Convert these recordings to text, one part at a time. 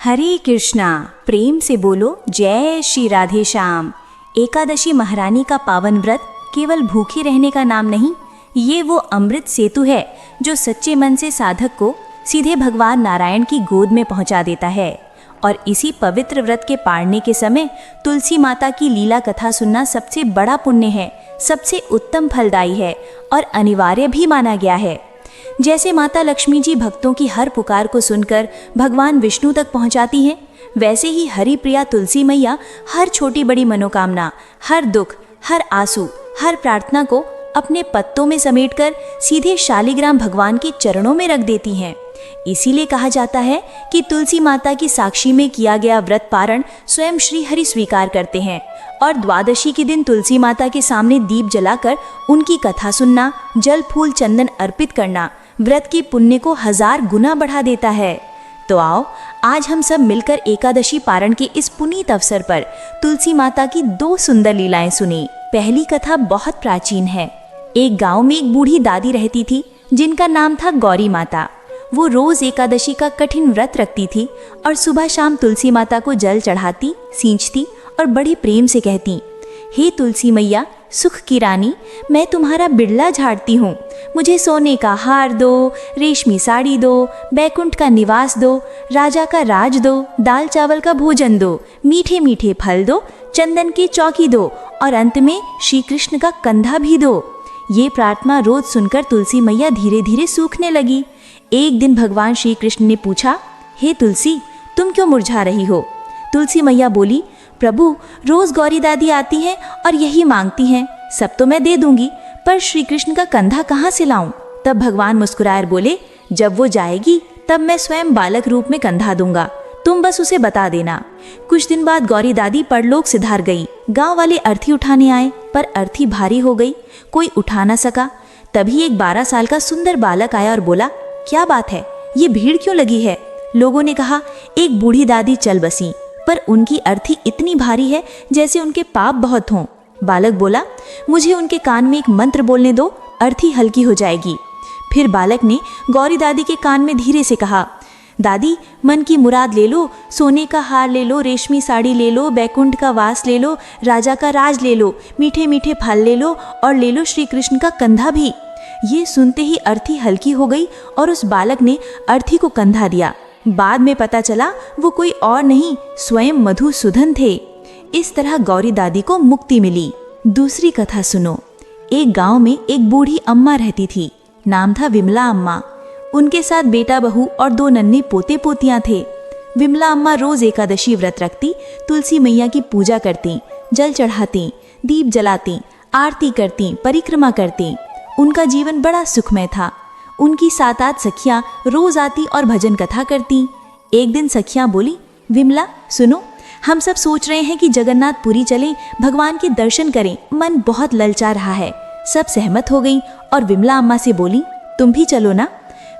हरे कृष्णा। प्रेम से बोलो जय श्री राधे श्याम। एकादशी महारानी का पावन व्रत केवल भूखे रहने का नाम नहीं, ये वो अमृत सेतु है जो सच्चे मन से साधक को सीधे भगवान नारायण की गोद में पहुंचा देता है। और इसी पवित्र व्रत के पारने के समय तुलसी माता की लीला कथा सुनना सबसे बड़ा पुण्य है, सबसे उत्तम फलदायी है और अनिवार्य भी माना गया है। जैसे माता लक्ष्मी जी भक्तों की हर पुकार को सुनकर भगवान विष्णु तक पहुंचाती हैं, वैसे ही हरि प्रिया तुलसी मैया हर छोटी बड़ी मनोकामना, हर दुख, हर आंसू, हर प्रार्थना को अपने पत्तों में समेटकर सीधे शालिग्राम भगवान के चरणों में रख देती हैं। इसीलिए कहा जाता है कि तुलसी माता की साक्षी में किया गया व्रत पारण स्वयं श्री हरि स्वीकार करते हैं। और द्वादशी के दिन तुलसी माता के सामने दीप जलाकर उनकी कथा सुनना, जल फूल चंदन अर्पित करना व्रत की पुण्य को 1000 गुना बढ़ा देता है। तो आओ आज हम सब मिलकर एकादशी पारण के इस पुनीत अवसर पर तुलसी माता की 2 सुंदर लीलाएं सुनी। पहली कथा बहुत प्राचीन है। एक गांव में एक बूढ़ी दादी रहती थी जिनका नाम था गौरी माता। वो रोज एकादशी का कठिन व्रत रखती थी और सुबह शाम तुलसी माता को जल चढ़ाती, सींचती और बड़े प्रेम से कहती, हे तुलसी मैया सुख की रानी, मैं तुम्हारा बिड़ला झाड़ती हूँ। मुझे सोने का हार दो, रेशमी साड़ी दो, बैकुंठ का निवास दो, राजा का राज दो, दाल चावल का भोजन दो, मीठे मीठे फल दो, चंदन की चौकी दो और अंत में श्री कृष्ण का कंधा भी दो। ये प्रार्थना रोज सुनकर तुलसी मैया धीरे धीरे सूखने लगी। एक दिन भगवान श्री कृष्ण ने पूछा, हे तुलसी, तुम क्यों मुरझा रही हो? तुलसी मैया बोली, प्रभु रोज गौरी दादी आती हैं और यही मांगती हैं, सब तो मैं दे दूंगी, पर श्री कृष्ण का कंधा कहाँ से लाऊं? तब भगवान मुस्कुराए बोले, जब वो जाएगी तब मैं स्वयं बालक रूप में कंधा दूंगा, तुम बस उसे बता देना। कुछ दिन बाद गौरी दादी परलोक सिधार गई। गांव वाले अर्थी उठाने आए, पर अर्थी भारी हो गई, कोई उठा न सका। तभी एक 12 साल का सुंदर बालक आया और बोला, क्या बात है, ये भीड़ क्यों लगी है? लोगों ने कहा, एक बूढ़ी दादी चल बसी, पर उनकी अर्थी इतनी भारी है जैसे उनके पाप बहुत हों। बालक बोला, मुझे उनके कान में एक मंत्र बोलने दो, अर्थी हल्की हो जाएगी। फिर बालक ने गौरी दादी के कान में धीरे से कहा, दादी मन की मुराद ले लो, सोने का हार ले लो, रेशमी साड़ी ले लो, बैकुंठ का वास ले लो, राजा का राज ले लो, मीठे मीठे फल ले लो और ले लो श्री कृष्ण का कंधा भी। ये सुनते ही अर्थी हल्की हो गई और उस बालक ने अर्थी को कंधा दिया। बाद में पता चला वो कोई और नहीं, स्वयं मधुसूदन थे। इस तरह गौरी दादी को मुक्ति मिली। दूसरी कथा सुनो। एक गांव में एक बूढ़ी अम्मा रहती थी, नाम था विमला अम्मा। उनके साथ बेटा बहू और 2 नन्हे पोते पोतियां थे। विमला अम्मा रोज एकादशी व्रत रखती, तुलसी मैया की पूजा करती, जल चढ़ाती, दीप जलाती, आरती करती, परिक्रमा करती। उनका जीवन बड़ा सुखमय था। उनकी 7-8 सखियां रोज आती और भजन कथा करती। एक दिन सखियां बोली, विमला सुनो, हम सब सोच रहे हैं कि जगन्नाथपुरी चलें, भगवान के दर्शन करें, मन बहुत ललचा रहा है। सब सहमत हो गई और विमला अम्मा से बोली, तुम भी चलो ना?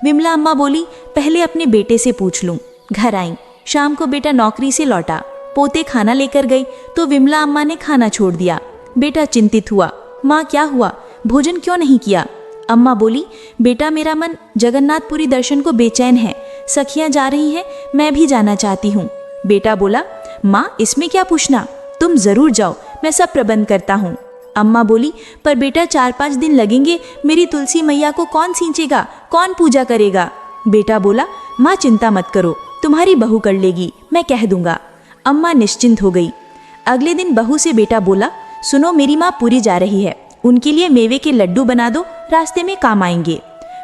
विमला अम्मा बोली, पहले अपने बेटे से पूछ लूं। घर आई। शाम को बेटा नौकरी से लौटा, पोते खाना लेकर गई तो विमला अम्मा ने खाना छोड़ दिया। बेटा चिंतित हुआ, माँ क्या हुआ, भोजन क्यों नहीं किया? अम्मा बोली, बेटा मेरा मन जगन्नाथपुरी दर्शन को बेचैन है, सखियां जा रही हैं, मैं भी जाना चाहती हूँ। बेटा बोला, माँ इसमें क्या पूछना, तुम जरूर जाओ, मैं सब प्रबंध करता हूँ। अम्मा बोली, पर बेटा 4-5 दिन लगेंगे, मेरी तुलसी मैया को कौन सींचेगा, कौन पूजा करेगा? बेटा बोला, माँ चिंता मत करो, तुम्हारी बहू कर लेगी, मैं कह दूंगा। अम्मा निश्चिंत हो गई। अगले दिन बहू से बेटा बोला, सुनो मेरी माँ पुरी जा रही है, उनके लिए मेवे के लड्डू बना दो, रास्ते में काम आएंगे।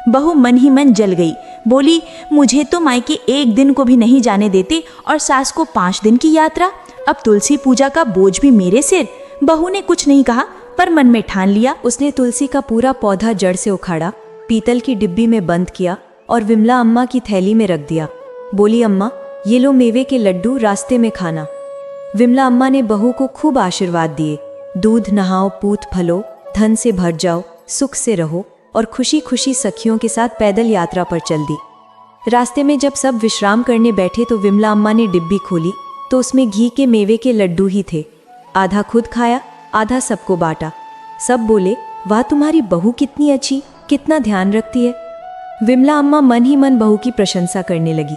बहू मन ही मन जल गई, बोली, मुझे तो मायके 1 दिन को भी नहीं जाने देते और सास को 5 दिन की यात्रा, अब तुलसी पूजा का बोझ भी मेरे सिर। बहू ने कुछ नहीं कहा, पर मन में ठान लिया। उसने तुलसी का पूरा पौधा जड़ से उखाड़ा, पीतल की डिब्बी में बंद किया और विमला अम्मा की थैली में रख दिया। बोली, अम्मा ये लो मेवे के लड्डू, रास्ते में खाना। विमला अम्मा ने बहू को खूब आशीर्वाद दिए, दूध नहाओ, पूत फलो, धन से भर जाओ, सुख से रहो, और खुशी खुशी सखियों के साथ पैदल यात्रा पर चल दी। रास्ते में जब सब विश्राम करने बैठे तो विमला अम्मा ने डिब्बी खोली तो उसमें घी के मेवे के लड्डू ही थे। आधा खुद खाया, आधा सबको बांटा। सब बोले, वाह तुम्हारी बहू कितनी अच्छी, कितना ध्यान रखती है। विमला अम्मा मन ही मन बहू की प्रशंसा करने लगी।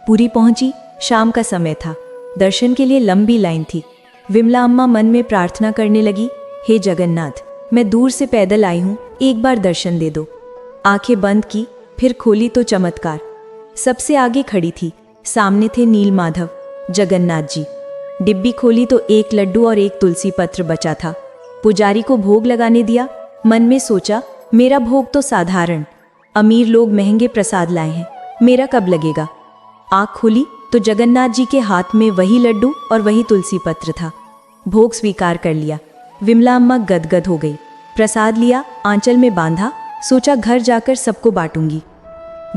पुरी पहुंची, शाम का समय था। दर्शन के लिए लंबी लाइन थी। विमला अम्मा मन में प्रार्थना करने लगी, हे जगन्नाथ, मैं दूर से पैदल आई हूँ, एक बार दर्शन दे दो। आंखें बंद की, फिर खोली तो चमत्कार। सबसे आगे खड़ी थी, सामने थे नील माधव, जगन्नाथ जी। डिब्बी खोली तो एक लड्डू और एक तुलसी पत्र बचा था। पुजारी को भोग लगाने दिया। मन में सोचा, मेरा भोग तो साधारण, अमीर लोग महंगे प्रसाद लाए हैं, मेरा कब लगेगा। आँख खोली तो जगन्नाथ जी के हाथ में वही लड्डू और वही तुलसी पत्र था। भोग स्वीकार कर लिया। विमला अम्मा गदगद हो गई। प्रसाद लिया, आंचल में बांधा, सोचा घर जाकर सबको बांटूंगी।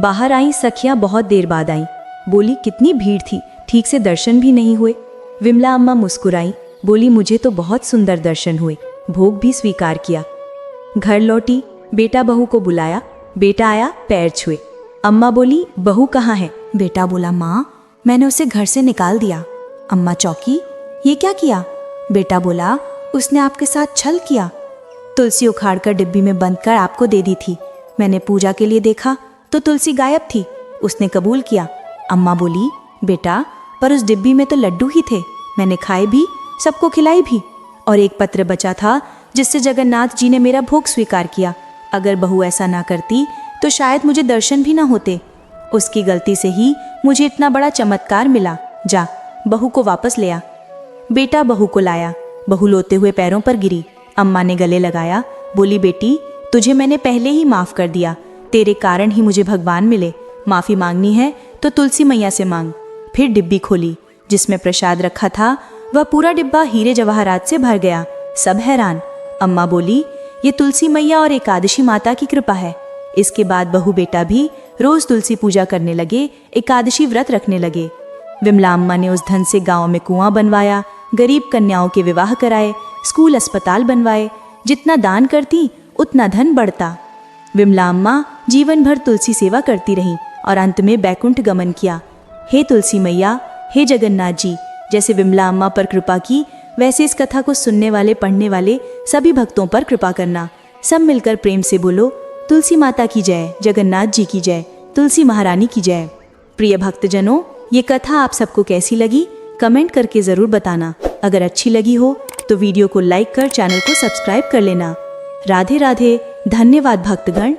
बाहर आई सखियां बहुत देर बाद आई। बोली, कितनी भीड़ थी, ठीक से दर्शन भी नहीं हुए। विमला अम्मा मुस्कुराई, बोली, मुझे तो बहुत सुंदर दर्शन हुए, भोग भी स्वीकार किया। घर लौटी, बेटा बहू को बुलाया। बेटा आया, पैर छुए। अम्मा बोली, बहू कहाँ है। बेटा बोला, माँ मैंने उसे घर से निकाल दिया। अम्मा चौंकी, ये क्या किया। बेटा बोला, उसने आपके साथ छल किया। तुलसी उखाड़कर डिब्बी में बंद कर आपको दे दी थी। मैंने पूजा के लिए देखा तो तुलसी गायब थी, उसने कबूल किया। अम्मा बोली, बेटा पर उस डिब्बी में तो लड्डू ही थे, मैंने खाए भी, सबको खिलाई भी, और एक पत्र बचा था जिससे जगन्नाथ जी ने मेरा भोग स्वीकार किया। अगर बहू ऐसा ना करती तो शायद मुझे दर्शन भी ना होते। उसकी गलती से ही मुझे इतना बड़ा चमत्कार मिला। जा, बहू को वापस ले आ। बेटा बहू को लाया। बहू लोते हुए पैरों पर गिरी। अम्मा ने गले लगाया, बोली, बेटी तुझे मैंने पहले ही माफ कर दिया, तेरे कारण ही मुझे भगवान मिले। माफी मांगनी है तो तुलसी मैया से मांग। फिर डिब्बी खोली, जिसमें प्रसाद रखा था वह पूरा डिब्बा हीरे जवाहरात से भर गया। सब हैरान। अम्मा बोली, ये तुलसी मैया और एकादशी माता की कृपा है। इसके बाद बहू बेटा भी रोज तुलसी पूजा करने लगे, एकादशी व्रत रखने लगे। विमला अम्मा ने उस धन से गांव में कुआं बनवाया, गरीब कन्याओं के विवाह कराए, स्कूल अस्पताल बनवाए। जितना दान करती उतना धन बढ़ता। विमला अम्मा जीवन भर तुलसी सेवा करती रहीं और अंत में बैकुंठ गमन किया। हे तुलसी मैया, हे जगन्नाथ जी, जैसे विमला अम्मा पर कृपा की, वैसे इस कथा को सुनने वाले पढ़ने वाले सभी भक्तों पर कृपा करना। सब मिलकर प्रेम से बोलो, तुलसी माता की जय, जगन्नाथ जी की जय, तुलसी महारानी की जय। प्रिय भक्तजनों, ये कथा आप सबको कैसी लगी कमेंट करके ज़रूर बताना। अगर अच्छी लगी हो तो वीडियो को लाइक कर चैनल को सब्सक्राइब कर लेना। राधे राधे। धन्यवाद भक्तगण।